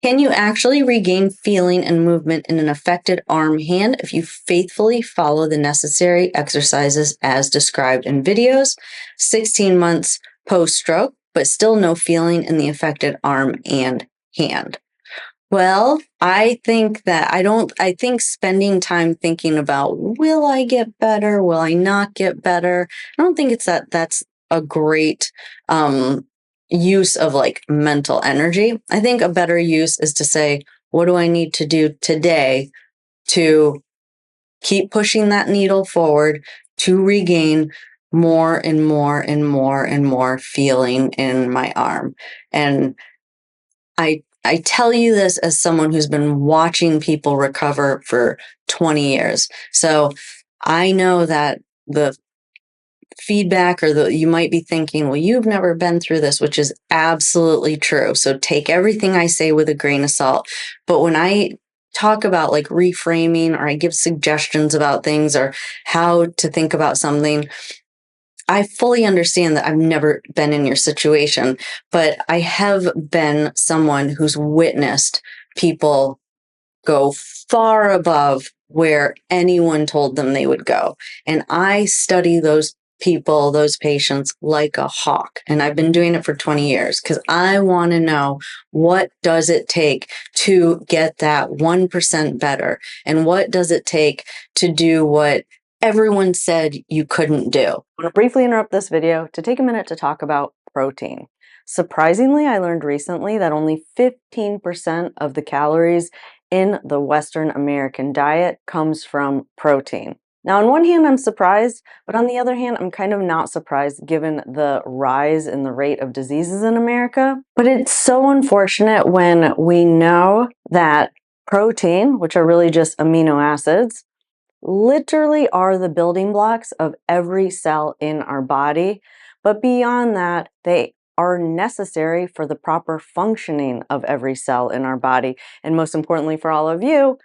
Can you actually regain feeling and movement in an affected arm hand if you faithfully follow the necessary exercises as described in videos? 16 months post stroke, but still no feeling in the affected arm and hand. Well, I think spending time thinking about, will I get better? Will I not get better? I don't think that's a great use of like mental energy. I think a better use is to say, what do I need to do today to keep pushing that needle forward to regain more and more and more and more feeling in my arm? And I tell you this as someone who's been watching people recover for 20 years. So I know that the feedback you might be thinking, well, you've never been through this, which is absolutely true. So take everything I say with a grain of salt. But when I talk about like reframing, or I give suggestions about things or how to think about something, I fully understand that I've never been in your situation, but I have been someone who's witnessed people go far above where anyone told them they would go. And I study those people, those patients, like a hawk. And I've been doing it for 20 years because I want to know, what does it take to get that 1% better? And what does it take to do what everyone said you couldn't do? I want to briefly interrupt this video to take a minute to talk about protein. Surprisingly, I learned recently that only 15% of the calories in the Western American diet comes from protein. Now, on one hand, I'm surprised, but on the other hand, I'm kind of not surprised given the rise in the rate of diseases in America. But it's so unfortunate when we know that protein, which are really just amino acids, literally are the building blocks of every cell in our body. But beyond that, they are necessary for the proper functioning of every cell in our body. And most importantly for all of you,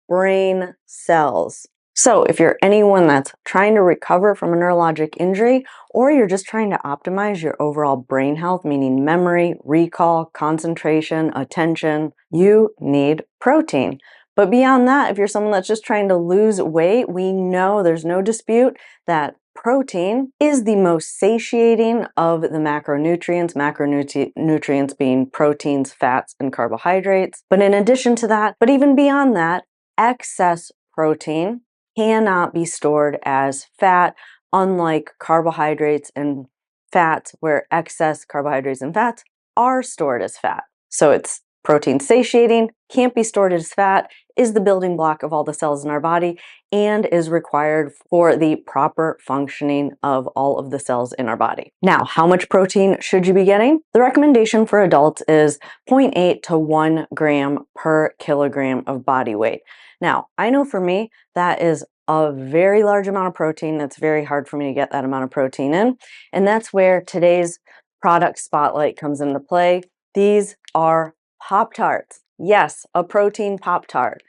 brain cells. So if you're anyone that's trying to recover from a neurologic injury, or you're just trying to optimize your overall brain health, meaning memory, recall, concentration, attention, you need protein. But beyond that, if you're someone that's just trying to lose weight, we know there's no dispute that protein is the most satiating of the macronutrients, macronutrients being proteins, fats, and carbohydrates. But in addition to that, but even beyond that, excess protein cannot be stored as fat, unlike carbohydrates and fats, where excess carbohydrates and fats are stored as fat. So it's protein satiating, can't be stored as fat, is the building block of all the cells in our body, and is required for the proper functioning of all of the cells in our body. Now, how much protein should you be getting? The recommendation for adults is 0.8 to 1 gram per kilogram of body weight. Now, I know for me, that is a very large amount of protein. It's very hard for me to get that amount of protein in. And that's where today's product spotlight comes into play. These are Pop-Tarts. Yes, a protein Pop-Tart.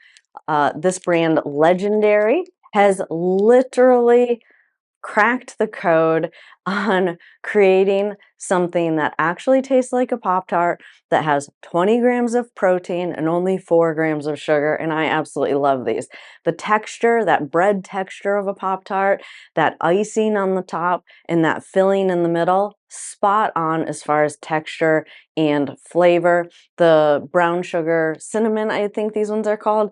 This brand, Legendary, has literally cracked the code on creating something that actually tastes like a Pop-Tart, that has 20 grams of protein and only 4 grams of sugar, and I absolutely love these. The texture, that bread texture of a Pop-Tart, that icing on the top, and that filling in the middle, spot on as far as texture and flavor. The brown sugar cinnamon, I think these ones are called,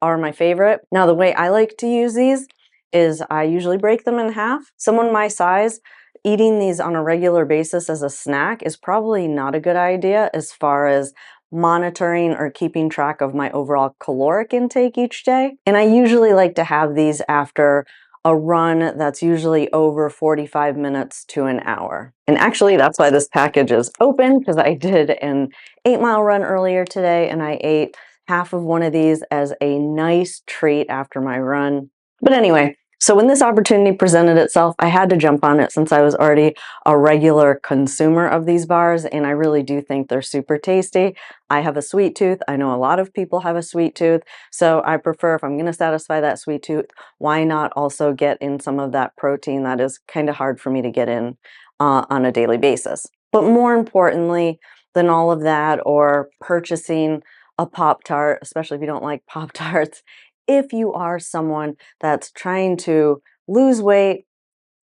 are my favorite. Now, the way I like to use these is I usually break them in half. Someone my size, eating these on a regular basis as a snack is probably not a good idea as far as monitoring or keeping track of my overall caloric intake each day. And I usually like to have these after a run that's usually over 45 minutes to an hour. And actually, that's why this package is open, because I did an 8-mile run earlier today and I ate half of one of these as a nice treat after my run. But anyway, so when this opportunity presented itself, I had to jump on it since I was already a regular consumer of these bars, and I really do think they're super tasty. I have a sweet tooth. I know a lot of people have a sweet tooth, so I prefer, if I'm going to satisfy that sweet tooth, why not also get in some of that protein that is kind of hard for me to get in on a daily basis. But more importantly, than all of that, or purchasing a Pop-Tart, especially if you don't like Pop-Tarts. If you are someone that's trying to lose weight,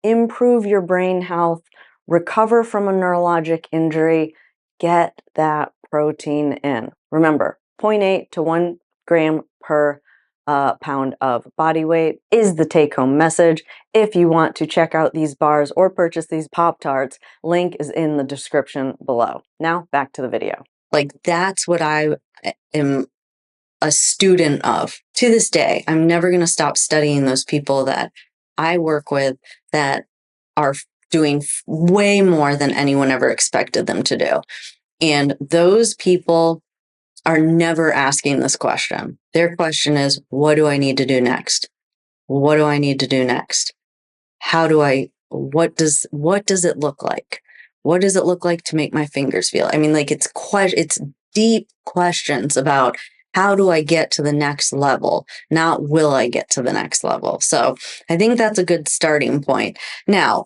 improve your brain health, recover from a neurologic injury, get that protein in. Remember, 0.8 to 1 gram per pound of body weight is the take-home message. If you want to check out these bars or purchase these Pop-Tarts, link is in the description below. Now, back to the video. Like, that's what I am a student of. To this day, I'm never going to stop studying those people that I work with that are doing way more than anyone ever expected them to do. And those people are never asking this question. Their question is, what do I need to do next? What do I need to do next? What does it look like? What does it look like to make my fingers feel? I mean, like, it's deep questions about how do I get to the next level, not will I get to the next level. So I think that's a good starting point. Now,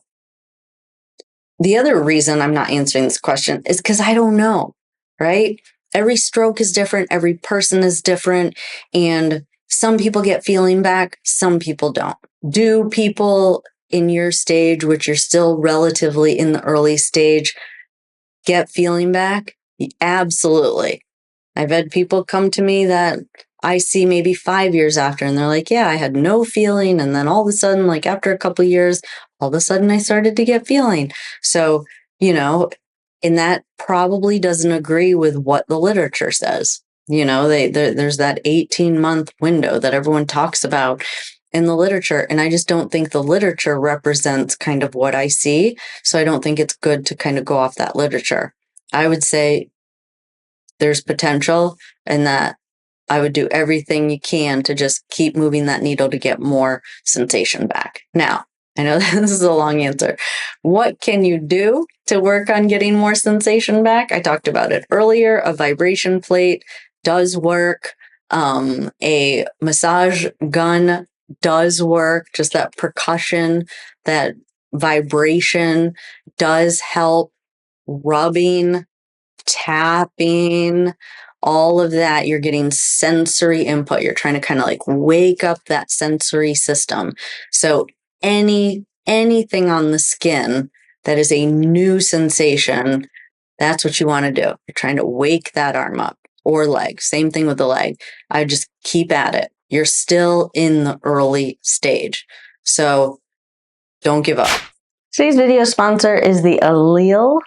the other reason I'm not answering this question is because I don't know, right? Every stroke is different. Every person is different. And some people get feeling back. Some people don't. Do people in your stage, which you're still relatively in the early stage, get feeling back? Absolutely. I've had people come to me that I see maybe 5 years after, and they're like, yeah, I had no feeling. And then all of a sudden, like after a couple of years, all of a sudden I started to get feeling. So, and that probably doesn't agree with what the literature says. There's that 18-month window that everyone talks about in the literature. And I just don't think the literature represents kind of what I see. So I don't think it's good to kind of go off that literature. I would say there's potential, and that I would do everything you can to just keep moving that needle to get more sensation back. Now, I know this is a long answer. What can you do to work on getting more sensation back? I talked about it earlier. A vibration plate does work. A massage gun does work. Just that percussion, that vibration does help. Rubbing, tapping, all of that, you're getting sensory input. You're trying to kind of like wake up that sensory system. So anything on the skin that is a new sensation, that's what you want to do. You're trying to wake that arm up, or leg. Same thing with the leg. I just keep at it. You're still in the early stage. So don't give up. Today's video sponsor is the Element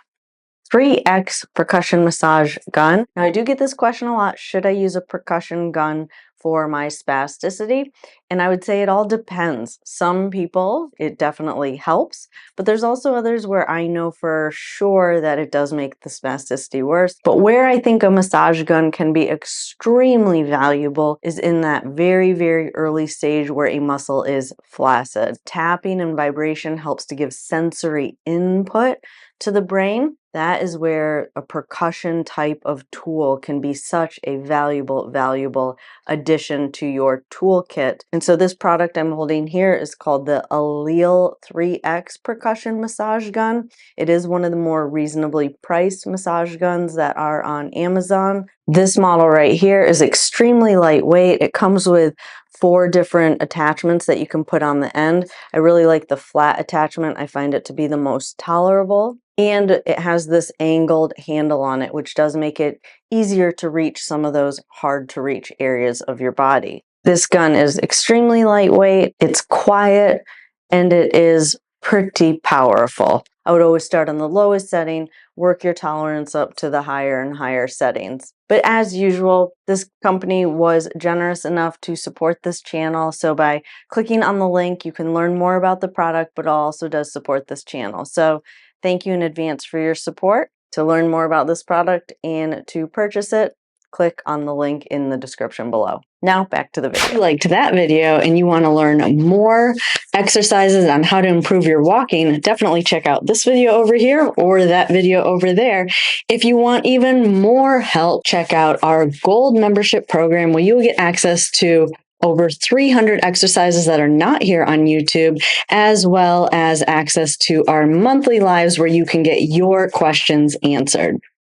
3X percussion massage gun. Now, I do get this question a lot. Should I use a percussion gun for my spasticity? And I would say it all depends. Some people, it definitely helps, but there's also others where I know for sure that it does make the spasticity worse. But where I think a massage gun can be extremely valuable is in that very, very early stage where a muscle is flaccid. Tapping and vibration helps to give sensory input to the brain. That is where a percussion type of tool can be such a valuable addition to your toolkit. And so this product I'm holding here is called the Element 3X percussion massage gun. It is one of the more reasonably priced massage guns that are on Amazon. This model right here is extremely lightweight. It comes with 4 different attachments that you can put on the end. I really like the flat attachment. I find it to be the most tolerable. And it has this angled handle on it, which does make it easier to reach some of those hard to reach areas of your body. This gun is extremely lightweight, it's quiet, and it is pretty powerful. I would always start on the lowest setting, work your tolerance up to the higher and higher settings. But as usual, this company was generous enough to support this channel. So by clicking on the link, you can learn more about the product, but it also does support this channel. So thank you in advance for your support. To learn more about this product and to purchase it, click on the link in the description below. Now back to the video. If you liked that video and you want to learn more exercises on how to improve your walking, definitely check out this video over here or that video over there. If you want even more help, check out our Gold membership program where you will get access to over 300 exercises that are not here on YouTube, as well as access to our monthly lives where you can get your questions answered.